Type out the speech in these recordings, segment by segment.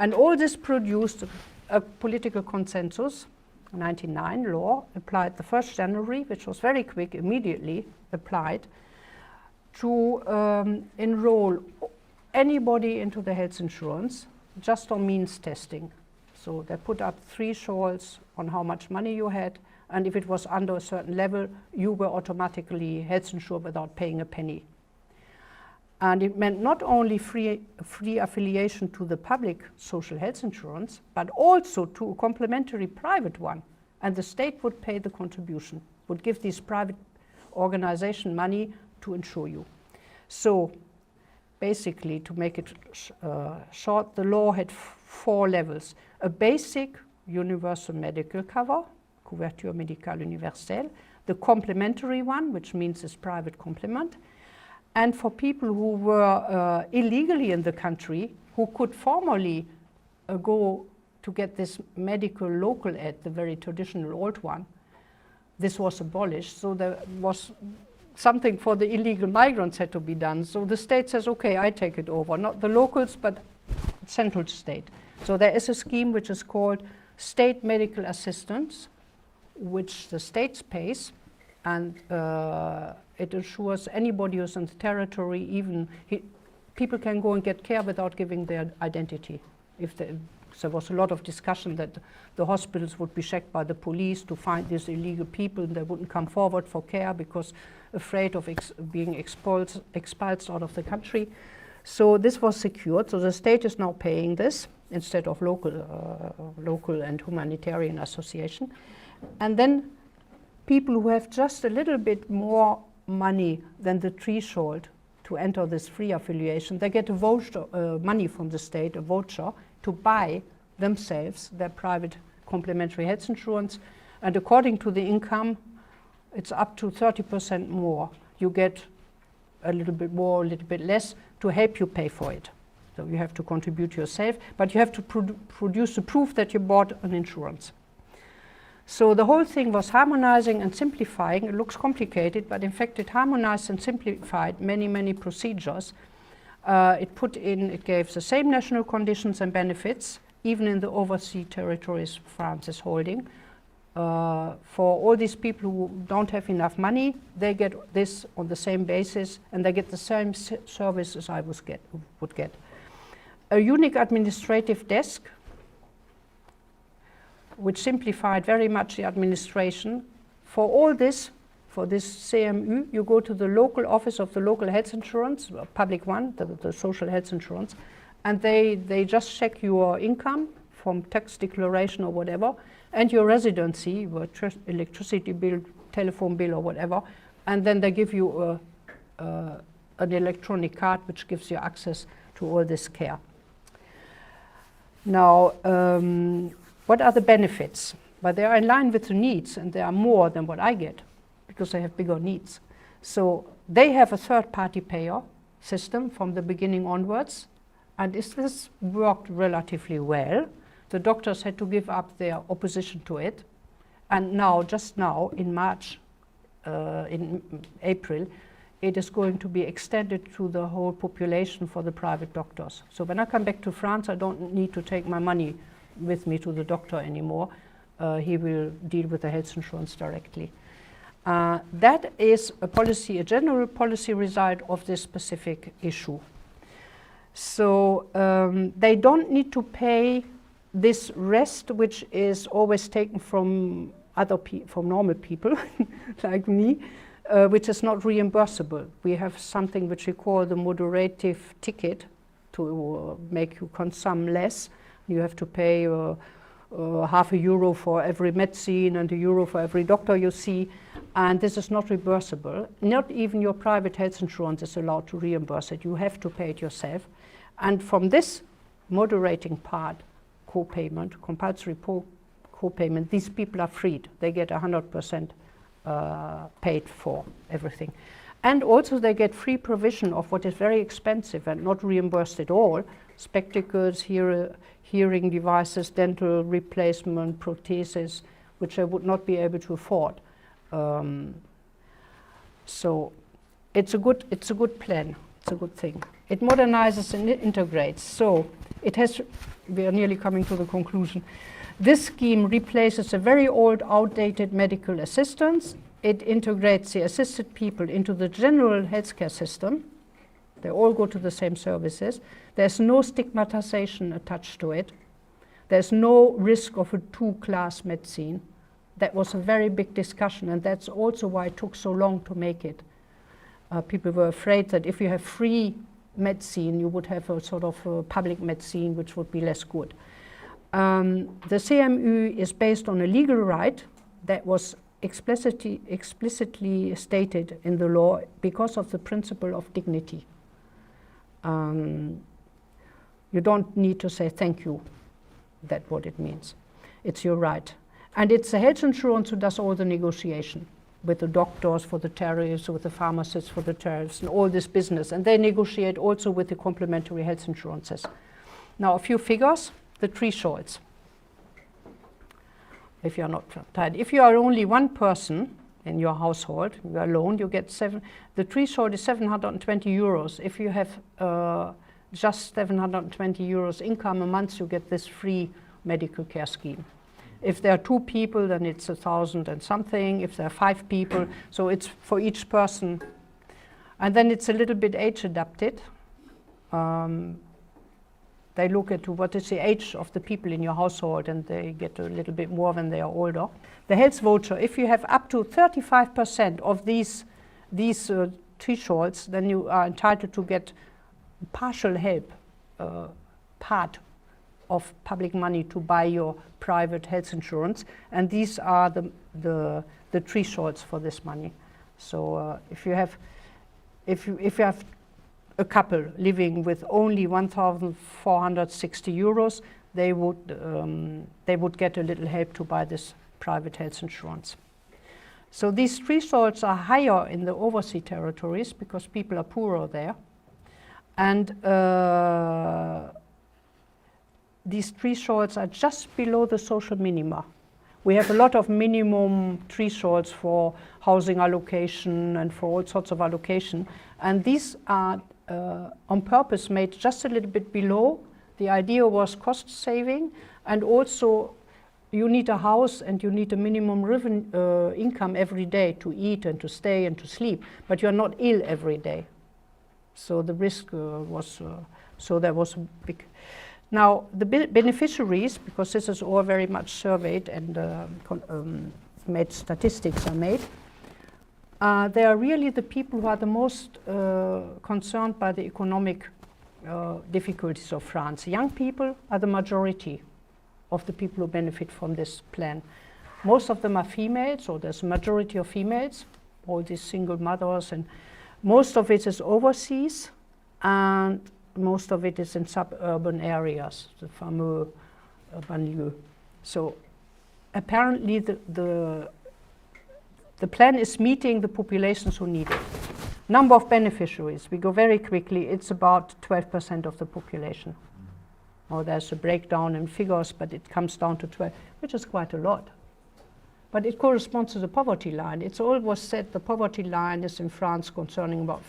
And all this produced a political consensus. 1999 law applied the 1st January, which was very quick, immediately applied, to enroll anybody into the health insurance just on means testing. So they put up thresholds on how much money you had, and if it was under a certain level, you were automatically health insured without paying a penny. And it meant not only free affiliation to the public social health insurance, but also to a complementary private one. And the state would pay the contribution, would give these private organization money to insure you. So basically, to make it short, the law had 4 levels. A basic universal medical cover, couverture médicale universelle, the complementary one, which means it's private complement, and for people who were illegally in the country, who could formally go to get this medical local aid, the very traditional old one, this was abolished. So there was something for the illegal migrants had to be done. So the state says, okay, I take it over, not the locals, but central state. So there is a scheme which is called state medical assistance, which the state pays, and it ensures anybody who's in the territory, even people can go and get care without giving their identity. If there was a lot of discussion that the hospitals would be checked by the police to find these illegal people, and they wouldn't come forward for care because afraid of being expelled out of the country. So this was secured. So the state is now paying this instead of local and humanitarian association. And then people who have just a little bit more money than the threshold to enter this free affiliation, they get a voucher, money from the state, a voucher, to buy themselves their private complementary health insurance. And according to the income, it's up to 30% more. You get a little bit more, a little bit less to help you pay for it. So you have to contribute yourself, but you have to produce the proof that you bought an insurance. So the whole thing was harmonizing and simplifying. It looks complicated, but in fact it harmonized and simplified many, many procedures. It gave the same national conditions and benefits, even in the overseas territories France is holding. For all these people who don't have enough money, they get this on the same basis, and they get the same service as I would get. A unique administrative desk, which simplified very much the administration. For all this, for this CMU, you go to the local office of the local health insurance, a public one, the social health insurance, and they just check your income from tax declaration or whatever, and your residency, your electricity bill, telephone bill or whatever, and then they give you an electronic card which gives you access to all this care. Now, what are the benefits? But they are in line with the needs, and they are more than what I get because they have bigger needs. So they have a third-party payer system from the beginning onwards, and this worked relatively well. The doctors had to give up their opposition to it, and now, just now, in March, in April, it is going to be extended to the whole population for the private doctors. So when I come back to France, I don't need to take my money with me to the doctor anymore. He will deal with the health insurance directly. That is a general policy result of this specific issue. So they don't need to pay this rest, which is always taken from from normal people like me, which is not reimbursable. We have something which we call the moderative ticket to make you consume less. You have to pay €0.50 for every medicine and €1 for every doctor you see, and this is not reimbursable. Not even your private health insurance is allowed to reimburse it. You have to pay it yourself. And from this moderating part, co-payment, compulsory co-payment, these people are freed. They get 100% paid for everything. And also they get free provision of what is very expensive and not reimbursed at all: spectacles, hearing devices, dental replacement, prostheses, which I would not be able to afford. So it's a good plan. It's a good thing. It modernizes and it integrates. So it has, we are nearly coming to the conclusion. This scheme replaces a very old, outdated medical assistance. It integrates the assisted people into the general healthcare system. They all go to the same services. There's no stigmatization attached to it. There's no risk of a two-class medicine. That was a very big discussion, and that's also why it took so long to make it. People were afraid that if you have free medicine, you would have a sort of a public medicine which would be less good. The CMU is based on a legal right that was explicitly stated in the law because of the principle of dignity. You don't need to say thank you. That's what it means. It's your right. And it's the health insurance who does all the negotiation with the doctors for the tariffs, with the pharmacists for the tariffs, and all this business. And they negotiate also with the complementary health insurances. Now, a few figures, the thresholds. If you're not tired. If you are only one person in your household, you are alone, you get the threshold is 720 euros. If you have just 720 euros income a month, you get this free medical care scheme. If there are 2 people, then it's 1,000 and something. If there are 5 people, so it's for each person. And then it's a little bit age adapted. They look at what is the age of the people in your household, and they get a little bit more when they are older. The health voucher, if you have up to 35% of these thresholds, then you are entitled to get partial help, part of public money to buy your private health insurance, and these are the thresholds for this money. So if you have a couple living with only 1,460 euros, they would get a little help to buy this private health insurance. So these thresholds are higher in the overseas territories because people are poorer there, and these thresholds are just below the social minima. We have a lot of minimum thresholds for housing allocation and for all sorts of allocation, and these are on purpose made just a little bit below. The idea was cost saving, and also you need a house and you need a minimum income every day to eat and to stay and to sleep, but you're not ill every day. So the risk was, so there was a big. Now the beneficiaries, because this is all very much surveyed and made statistics are made, they are really the people who are the most concerned by the economic difficulties of France. Young people are the majority of the people who benefit from this plan. Most of them are females, so there's a majority of females, all these single mothers, and most of it is overseas, and most of it is in suburban areas, the fameux banlieue. So apparently the plan is meeting the populations who need it. Number of beneficiaries, we go very quickly, it's about 12% of the population. Oh, there's a breakdown in figures, but it comes down to 12, which is quite a lot. But it corresponds to the poverty line. It's always said the poverty line is in France concerning about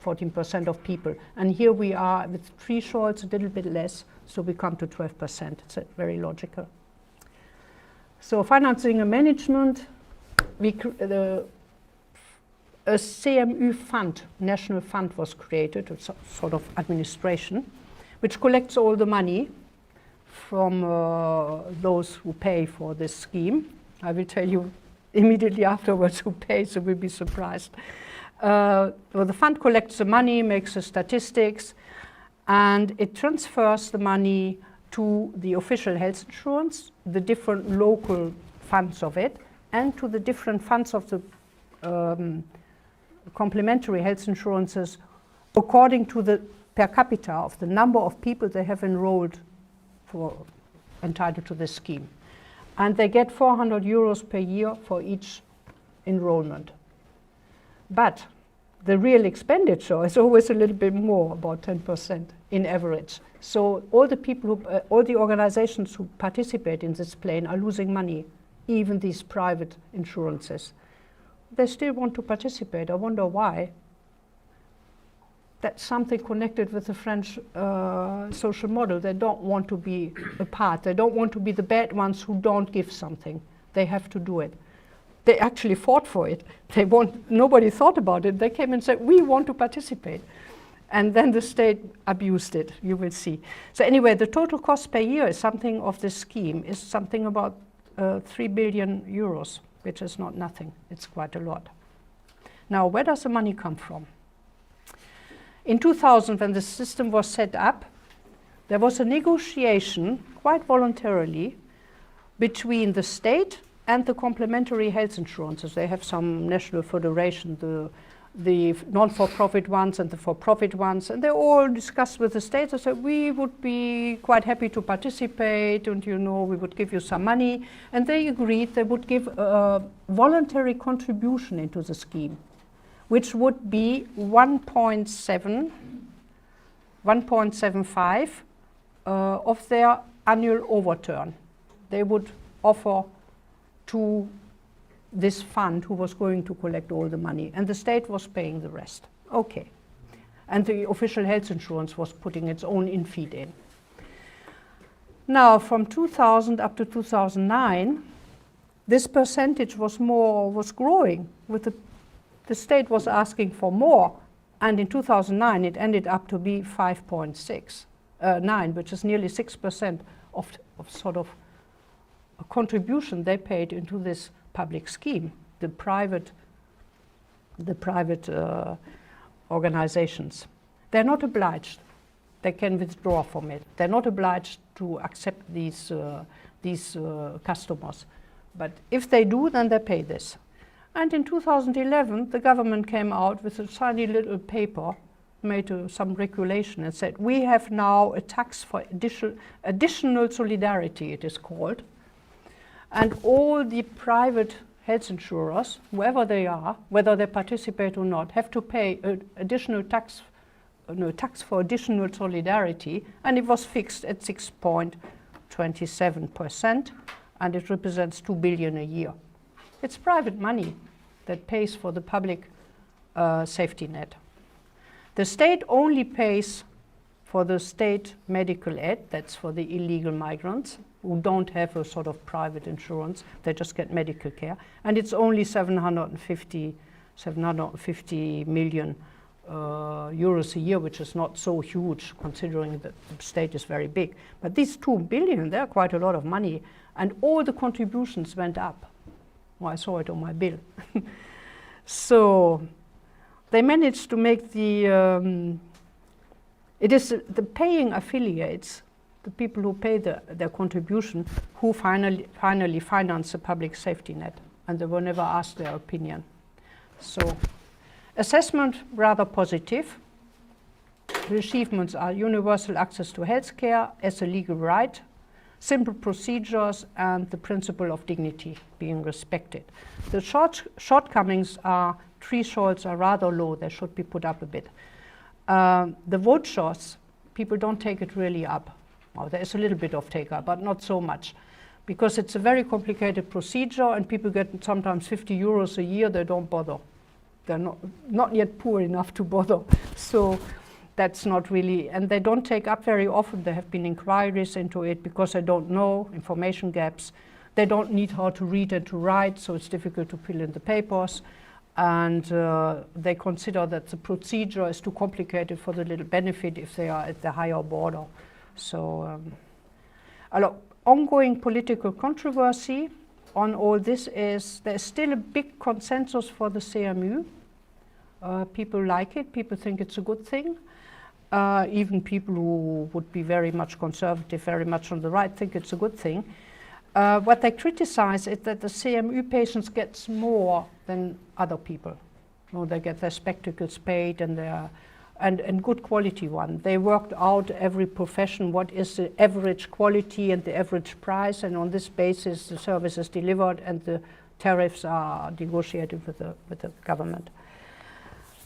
14% of people. And here we are with thresholds a little bit less, so we come to 12%. It's very logical. So financing and management, a CMU-Fund, national fund was created, a sort of administration, which collects all the money from those who pay for this scheme. I will tell you immediately afterwards who pays, so we'll be surprised. Well, the fund collects the money, makes the statistics, and it transfers the money to the official health insurance, the different local funds of it, and to the different funds of the complementary health insurances according to the per capita of the number of people they have enrolled for entitled to this scheme. And they get 400 euros per year for each enrollment. But the real expenditure is always a little bit more, about 10% in average. So all the people who, all the organizations who participate in this plan are losing money, even these private insurances. They still want to participate. I wonder why. that's something connected with the French social model. They don't want to be apart. They don't want to be the bad ones who don't give something. They have to do it. They actually fought for it. Nobody thought about it. They came and said, we want to participate. And then the state abused it, you will see. So anyway, the total cost per year is something of this scheme is something about 3 billion euros, which is not nothing. It's quite a lot. Now, where does the money come from? In 2000, when the system was set up, there was a negotiation, quite voluntarily, between the state and the complementary health insurances. They have some national federation, the non-for-profit ones and the for-profit ones, and they all discussed with the state. They said, we would be quite happy to participate, and we would give you some money. And they agreed they would give a voluntary contribution into the scheme, which would be 1.75 of their annual overturn. They would offer to this fund who was going to collect all the money, and the state was paying the rest. Okay. And the official health insurance was putting its own in-feed in. Now, from 2000 up to 2009, this percentage was growing. The state was asking for more, and in 2009 it ended up to be 5.69, which is nearly 6% of sort of a contribution they paid into this public scheme, the private organizations. They're not obliged. They can withdraw from it. They're not obliged to accept these customers. But if they do, then they pay this. And in 2011, the government came out with a tiny little paper, made some regulation, and said, we have now a tax for additional solidarity, it is called. And all the private health insurers, whoever they are, whether they participate or not, have to pay additional tax for additional solidarity, and it was fixed at 6.27%, and it represents 2 billion a year. It's private money that pays for the public safety net. The state only pays for the state medical aid, that's for the illegal migrants who don't have a sort of private insurance, they just get medical care, and it's only 750 million euros a year, which is not so huge considering that the state is very big. But these 2 billion, they're quite a lot of money, and all the contributions went up. Well, I saw it on my bill. So they managed to make it is the paying affiliates, the people who pay their contribution, who finally finance the public safety net, and they were never asked their opinion. So assessment, rather positive. The achievements are universal access to healthcare as a legal right, simple procedures, and the principle of dignity being respected. The shortcomings are thresholds are rather low. They should be put up a bit. The vouchers, people don't take it really up. Well, there is a little bit of take up, but not so much, because it's a very complicated procedure, and people get sometimes 50 euros a year. They don't bother. They're not yet poor enough to bother. So that's not really, and they don't take up very often. There have been inquiries into it because they don't know, information gaps. They don't need how to read and to write, so it's difficult to fill in the papers. And they consider that the procedure is too complicated for the little benefit if they are at the higher border. So, ongoing political controversy on all this is there's still a big consensus for the CMU. People like it, people think it's a good thing. Even people who would be very much conservative, very much on the right, think it's a good thing. What they criticize is that the CMU patients get more than other people. They get their spectacles paid and good quality one. They worked out every profession, what is the average quality and the average price, and on this basis the service is delivered and the tariffs are negotiated with the government.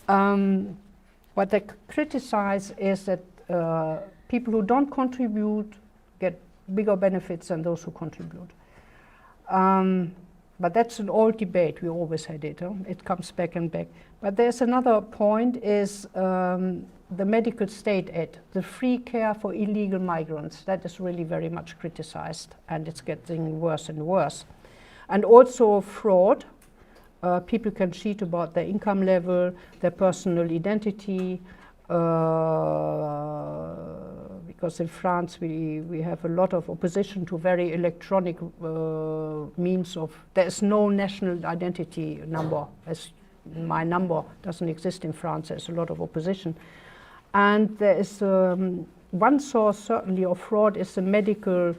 What they criticize is that people who don't contribute get bigger benefits than those who contribute. But that's an old debate. We always had it. It comes back and back. But there's another point is the the medical state aid, the free care for illegal migrants. That is really very much criticized, and it's getting worse and worse. And also fraud. People can cheat about their income level, their personal identity, because in France we have a lot of opposition to very electronic means of, there's no national identity number, as my number doesn't exist in France, there's a lot of opposition. And there is one source certainly of fraud is the medical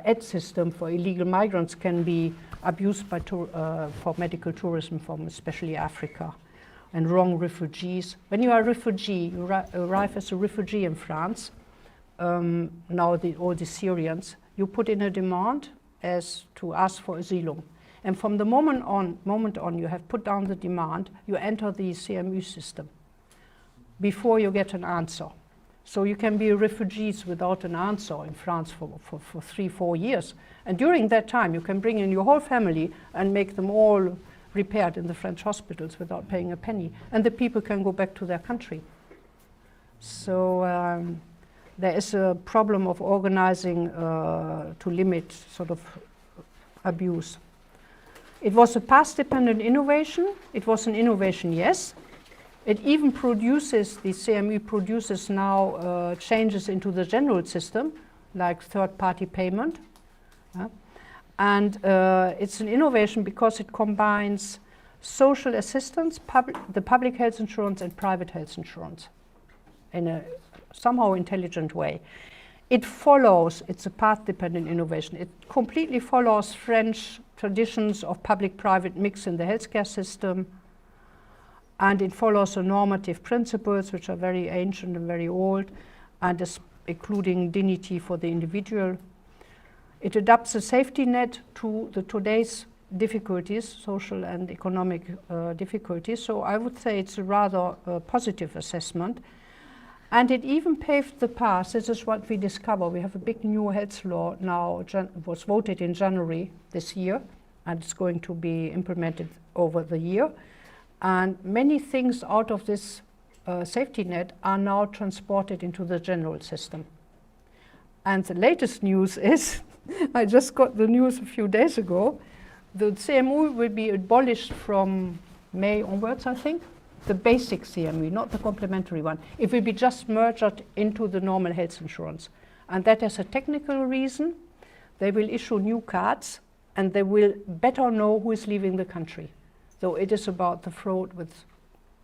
aid system for illegal migrants can be abused by for medical tourism from especially Africa, and wrong refugees. When you are a refugee, you arrive as a refugee in France, now all the Syrians, you put in a demand as to ask for asylum. And from the moment on you have put down the demand, you enter the CMU system before you get an answer. So you can be refugees without an answer in France for 3-4 years. And during that time, you can bring in your whole family and make them all repaired in the French hospitals without paying a penny. And the people can go back to their country. So there is a problem of organizing to limit sort of abuse. It was a path-dependent innovation. It was an innovation, yes. It even produces, the CMU produces now changes into the general system, like third-party payment. And it's an innovation because it combines social assistance, the public health insurance and private health insurance in a somehow intelligent way. It follows, it's a path-dependent innovation. It completely follows French traditions of public-private mix in the healthcare system. And it follows the normative principles, which are very ancient and very old, and including dignity for the individual. It adapts a safety net to today's difficulties, social and economic difficulties. So I would say it's a rather positive assessment. And it even paved the path. This is what we discover. We have a big new health law now, was voted in January this year, and it's going to be implemented over the year. And many things out of this safety net are now transported into the general system. And the latest news is, I just got the news a few days ago, the CMU will be abolished from May onwards, I think. The basic CMU, not the complementary one. It will be just merged into the normal health insurance. And that has a technical reason. They will issue new cards, and they will better know who is leaving the country. So it is about the fraud with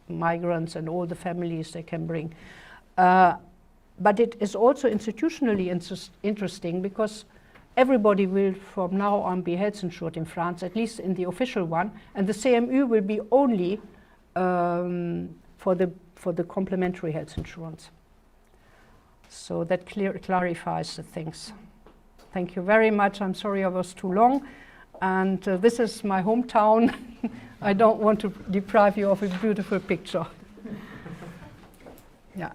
migrants and all the families they can bring. But it is also institutionally interesting because everybody will from now on be health insured in France, at least in the official one, and the CMU will be only for the complementary health insurance. So that clarifies the things. Thank you very much. I'm sorry I was too long. And this is my hometown. I don't want to deprive you of a beautiful picture. Yeah.